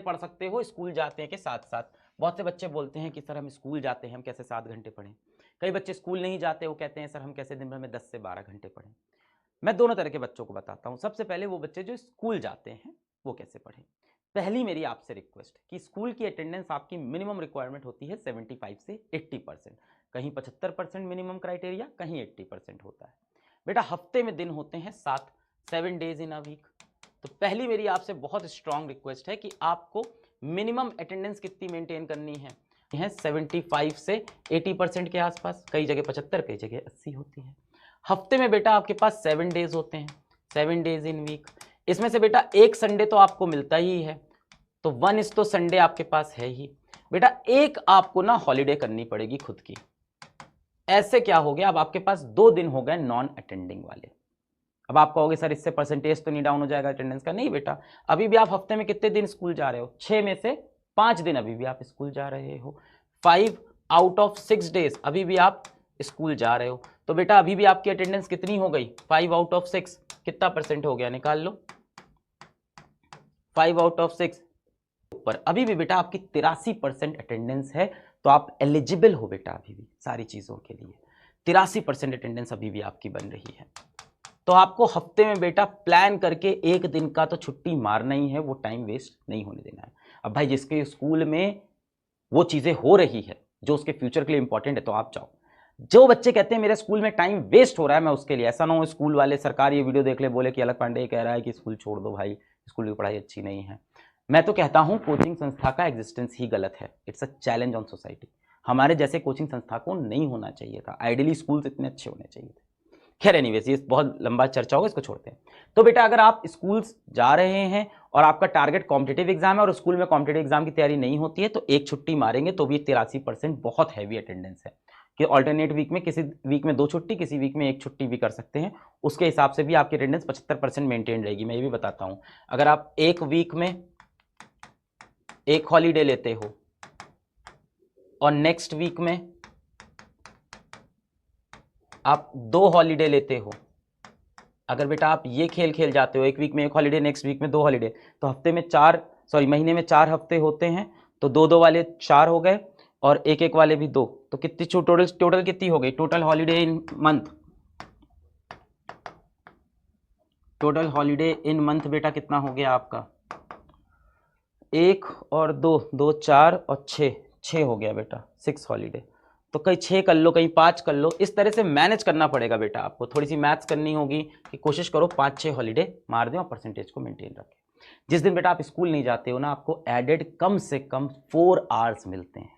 पढ़ सकते हो स्कूल जाते हैं के साथ साथ। बहुत से बच्चे बोलते हैं कि सर हम स्कूल जाते हैं, हम कैसे 7 घंटे पढ़ें। कई बच्चे स्कूल नहीं जाते, वो कहते हैं सर हम कैसे दिन भर में 10 से 12 घंटे पढ़ें। मैं दोनों तरह के बच्चों को बताता हूँ। सबसे पहले वो बच्चे जो स्कूल जाते हैं वो कैसे पढ़ें। पहली मेरी आपसे रिक्वेस्ट कि स्कूल की अटेंडेंस आपकी मिनिमम रिक्वायरमेंट होती है 75 से 80%, कहीं 75% मिनिमम क्राइटेरिया, कहीं 80% होता है। बेटा हफ्ते में दिन होते हैं 7 डेज इन अ वीक। तो पहली मेरी आपसे बहुत स्ट्रांग रिक्वेस्ट है कि आपको मिनिमम अटेंडेंस कितनी मेंटेन करनी है 75 से 80% के आसपास, कई जगह 75, कई जगह 80 होती है। हफ्ते में बेटा आपके पास 7 डेज होते हैं, 7 डेज इन वीक। इसमें से बेटा एक संडे तो आपको मिलता ही है, तो 1 तो संडे आपके पास है ही। बेटा एक आपको ना हॉलीडे करनी पड़ेगी खुद की। ऐसे क्या हो गया, अब आपके पास 2 दिन हो गए नॉन अटेंडिंग वाले। अब आप कहोगे सर इससे परसेंटेज तो नहीं डाउन हो जाएगा अटेंडेंस का? नहीं बेटा, अभी भी आप हफ्ते में कितने दिन स्कूल जा रहे हो? 6 में से 5 दिन अभी भी आप स्कूल जा रहे हो। 5 आउट ऑफ 6 डेज अभी भी आप स्कूल जा रहे हो। तो बेटा अभी भी आपकी अटेंडेंस कितनी हो गई? 5 आउट ऑफ 6 कितना परसेंट हो गया? निकाल लो। 5 आउट ऑफ 6 ऊपर अभी भी बेटा आपकी 83% अटेंडेंस है। तो आप एलिजिबल हो बेटा अभी भी सारी चीजों के लिए। 83% अटेंडेंस अभी भी आपकी बन रही है। तो आपको हफ्ते में बेटा प्लान करके एक दिन का तो छुट्टी मारना ही है, वो टाइम वेस्ट नहीं होने देना है। अब भाई जिसके स्कूल में वो चीजें हो रही है जो उसके फ्यूचर के लिए इंपॉर्टेंट है तो आप जाओ। जो बच्चे कहते हैं मेरे स्कूल में टाइम वेस्ट हो रहा है, मैं उसके लिए, ऐसा ना हो स्कूल वाले सरकार ये वीडियो देख ले बोले कि अलग पांडे कह रहा है कि स्कूल छोड़ दो भाई, स्कूल की पढ़ाई अच्छी नहीं है। मैं तो कहता हूं कोचिंग संस्था का एग्जिस्टेंस ही गलत है। It's a challenge on society. हमारे जैसे कोचिंग संस्था को नहीं होना चाहिए था। आइडियली स्कूल्स इतने अच्छे होने चाहिए थे। खैर एनीवेज ये बहुत लंबा चर्चा होगा, इसको छोड़ते हैं। तो बेटा अगर आप स्कूल्स जा रहे हैं और आपका टारगेट कॉम्पिटिटिव एग्जाम है और स्कूल में कॉम्पिटिटिव एग्जाम की तैयारी नहीं होती है तो एक छुट्टी मारेंगे तो भी 83% बहुत हैवी अटेंडेंस है कि ऑल्टरनेट वीक में, किसी वीक में 2 छुट्टी, किसी वीक में 1 छुट्टी भी कर सकते हैं। उसके हिसाब से भी आपकी अटेंडेंस 75% मेंटेन रहेगी। मैं ये भी बताता हूं, अगर आप एक वीक में 1 हॉलीडे लेते हो और नेक्स्ट वीक में आप 2 हॉलीडे लेते हो, अगर बेटा आप ये खेल खेल जाते हो 1 वीक में 1 हॉलीडे, नेक्स्ट वीक में 2 हॉलीडे, तो हफ्ते में महीने में 4 हफ्ते होते हैं, तो 2-2 वाले 4 हो गए और 1-1 वाले भी 2, तो कितनी टोटल कितनी हो गई? टोटल हॉलीडे इन मंथ बेटा कितना हो गया आपका? 1 और 2, 2 4 और 6 हो गया बेटा, 6 हॉलीडे। तो कहीं 6 कर लो, कहीं 5 कर लो, इस तरह से मैनेज करना पड़ेगा बेटा आपको। थोड़ी सी मैथ्स करनी होगी कि कोशिश करो 5-6 हॉलीडे मार दें और परसेंटेज को मेंटेन रखें। जिस दिन बेटा आप स्कूल नहीं जाते हो ना, आपको एडेड कम से कम 4 आवर्स मिलते हैं,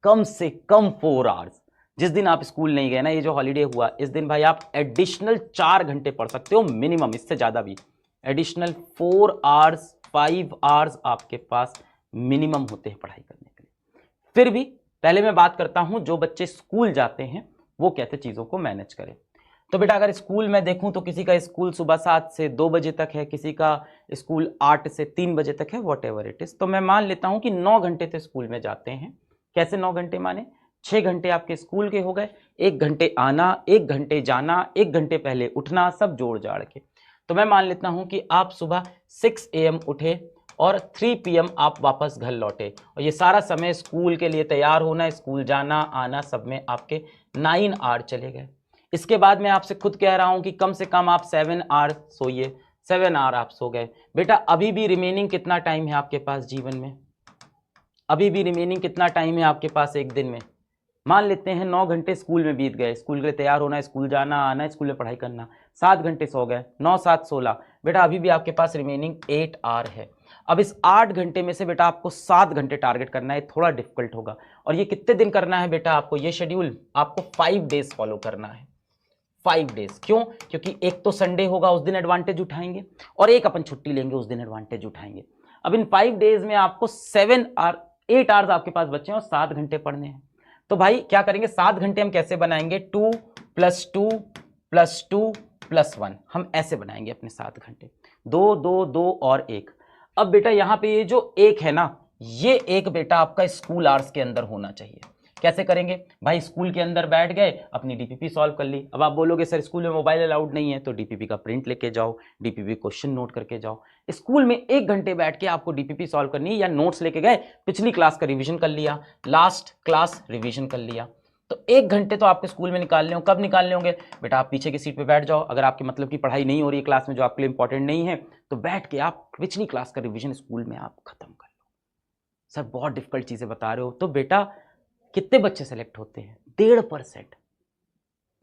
कम से कम 4 आवर्स। जिस दिन आप स्कूल नहीं गए ना, ये जो हॉलीडे हुआ, इस दिन भाई आप एडिशनल 4 घंटे पढ़ सकते हो मिनिमम, इससे ज्यादा भी। एडिशनल 4 आवर्स, 5 आवर्स आपके पास मिनिमम होते हैं पढ़ाई करने के लिए। फिर भी पहले मैं बात करता हूं जो बच्चे स्कूल जाते हैं वो कैसे चीजों को मैनेज करें। तो बेटा अगर स्कूल में देखूं तो किसी का स्कूल सुबह 7 से 2 बजे तक है, किसी का स्कूल 8 से 3 बजे तक है, वॉट एवर इट इज। तो मैं मान लेता हूं कि 9 घंटे तो स्कूल में जाते हैं। कैसे 9 घंटे माने? 6 घंटे आपके स्कूल के हो गए, 1 घंटे आना, 1 घंटे जाना, 1 घंटे पहले उठना, सब जोड़ जाड़ के। तो मैं मान लेता हूं कि आप सुबह 6 AM उठे और 3 PM आप वापस घर लौटे, और ये सारा समय स्कूल के लिए तैयार होना, स्कूल जाना आना, सब में आपके 9 आवर चले गए। इसके बाद मैं आपसे खुद कह रहा हूं कि कम से कम आप 7 आवर सोइए। 7 आवर आप सो गए। बेटा अभी भी रिमेनिंग कितना टाइम है आपके पास जीवन में? अभी भी रिमेनिंग कितना टाइम है आपके पास एक दिन में? मान लेते हैं 9 घंटे स्कूल में बीत गए, स्कूल के लिए तैयार होना, स्कूल जाना आना, स्कूल में पढ़ाई करना, 7 घंटे सो गए, 9 7 16। बेटा अभी भी आपके पास रिमेनिंग 8 आवर है। अब इस 8 घंटे में से बेटा आपको 7 घंटे टारगेट करना है, थोड़ा डिफिकल्ट होगा। और ये कितने दिन करना है बेटा आपको? ये शेड्यूल आपको 5 डेज फॉलो करना है। 5 डेज। क्यों? क्योंकि एक तो संडे होगा, उस दिन एडवांटेज उठाएंगे, और एक अपन छुट्टी लेंगे, उस दिन एडवांटेज उठाएंगे। अब इन 5 डेज में आपको 8 आवर्स आपके पास बचे और 7 घंटे पढ़ने हैं। तो भाई क्या करेंगे, 7 घंटे हम कैसे बनाएंगे? 2 + 2 + 2 + 1, हम ऐसे बनाएंगे अपने 7 घंटे। 2 2 2 और 1। अब बेटा यहां पे ये जो 1 है ना, ये 1 बेटा आपका स्कूल आवर्स के अंदर होना चाहिए। कैसे करेंगे भाई? स्कूल के अंदर बैठ गए, अपनी डीपीपी सॉल्व कर ली। अब आप बोलोगे सर स्कूल में मोबाइल अलाउड नहीं है, तो डीपीपी का प्रिंट लेके जाओ, डीपीपी क्वेश्चन नोट करके जाओ। स्कूल में 1 घंटे बैठ के आपको डीपीपी सॉल्व करनी है, या नोट्स लेके गए, पिछली क्लास का रिवीजन कर लिया, लास्ट क्लास रिवीजन कर लिया। तो 1 घंटे तो आपके स्कूल में निकालने हो। कब निकालने होंगे बेटा? आप पीछे की सीट पे बैठ जाओ। अगर आपके मतलब की पढ़ाई नहीं हो रही है क्लास में, जो आपके लिए इंपॉर्टेंट नहीं है, तो बैठ के आप पिछली क्लास का रिवीजन स्कूल में आप खत्म कर लो। सर बहुत डिफिकल्ट चीजें बता रहे हो। तो बेटा कितने बच्चे सेलेक्ट होते हैं? 1.5%,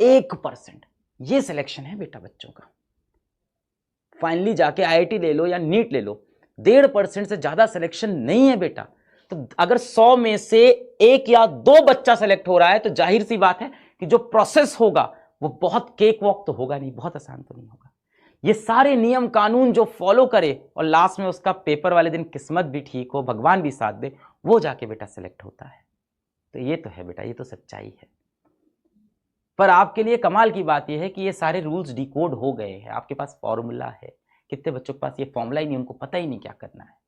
1%। ये सिलेक्शन है बेटा बच्चों का। फाइनली जाके आईआईटी ले लो या नीट ले लो, 1.5% से ज्यादा सिलेक्शन नहीं है बेटा। तो अगर 100 में से 1 या 2 बच्चा सेलेक्ट हो रहा है, तो जाहिर सी बात है कि जो प्रोसेस होगा वो बहुत केक वॉक तो होगा नहीं, बहुत आसान तो नहीं होगा। ये सारे नियम कानून जो फॉलो करे और लास्ट में उसका पेपर वाले दिन किस्मत भी ठीक हो, भगवान भी साथ दे, वो जाके बेटा सेलेक्ट होता है। तो ये तो है बेटा, ये तो सच्चाई है। पर आपके लिए कमाल की बात यह है कि ये सारे रूल्स डिकोड हो गए हैं, आपके पास फॉर्मूला है। कितने बच्चों के पास ये फॉर्मूला ही नहीं, उनको पता ही नहीं क्या करना है।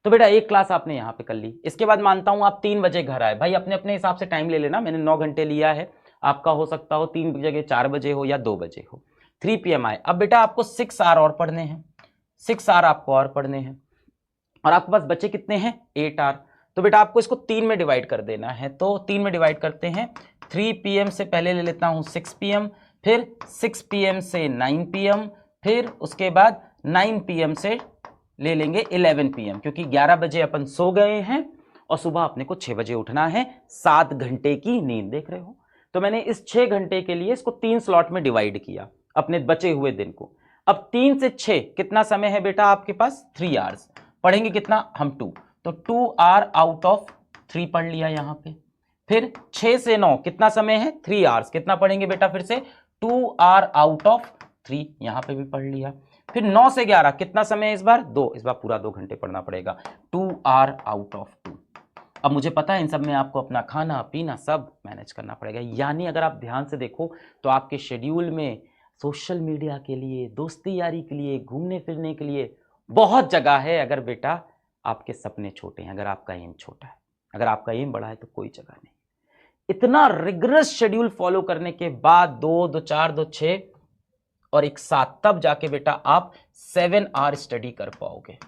तो बेटा 1 क्लास आपने यहां पे कर ली। इसके बाद मानता हूं आप 3 बजे घर आए। भाई अपने अपने हिसाब से टाइम ले लेना, मैंने 9 घंटे लिया है, आपका हो सकता हो 3 की जगह 4 बजे हो या 2 बजे हो। 3 PM आए। अब बेटा आपको 6 आवर और पढ़ने हैं, 6 आवर आपको और पढ़ने हैं, और आपके पास बच्चे कितने हैं? 8 आवर। तो बेटा आपको इसको 3 में डिवाइड कर देना है। तो 3 में डिवाइड करते हैं। 3 PM से पहले ले लेता हूं 6 PM, फिर 6 PM से 9 PM, फिर उसके बाद 9 PM से ले लेंगे 11 PM, क्योंकि 11 बजे अपन सो गए हैं और सुबह अपने को 6 बजे उठना है। 7 घंटे की नींद, देख रहे हो? तो मैंने इस 6 घंटे के लिए इसको 3 स्लॉट में डिवाइड किया अपने बचे हुए दिन को। अब 3 से 6 कितना समय है बेटा आपके पास? 3 आवर्स। पढ़ेंगे कितना हम? 2। तो 2 आवर आउट ऑफ 3 पढ़ लिया यहां पे। फिर 6 से 9 कितना समय है? 3 आवर्स। कितना पढ़ेंगे बेटा? फिर से 2 आवर आउट ऑफ 3, यहां पे भी पढ़ लिया। फिर 9 से 11 कितना समय है इस बार? 2। इस बार पूरा 2 घंटे पढ़ना पड़ेगा। 2 आवर आउट ऑफ 2। अब मुझे पता है इन सब में आपको अपना खाना पीना सब मैनेज करना पड़ेगा। यानी अगर आप ध्यान से देखो तो आपके शेड्यूल में सोशल मीडिया के लिए, दोस्ती यारी के लिए, घूमने फिरने के लिए बहुत जगह है, अगर बेटा आपके सपने छोटे हैं, अगर आपका एम छोटा है। अगर आपका एम बड़ा है तो कोई जगह नहीं। इतना रिगरस शेड्यूल फॉलो करने के बाद 2, 2, 4, 2, 6 और एक साथ, तब जाके बेटा आप 7 आवर स्टडी कर पाओगे।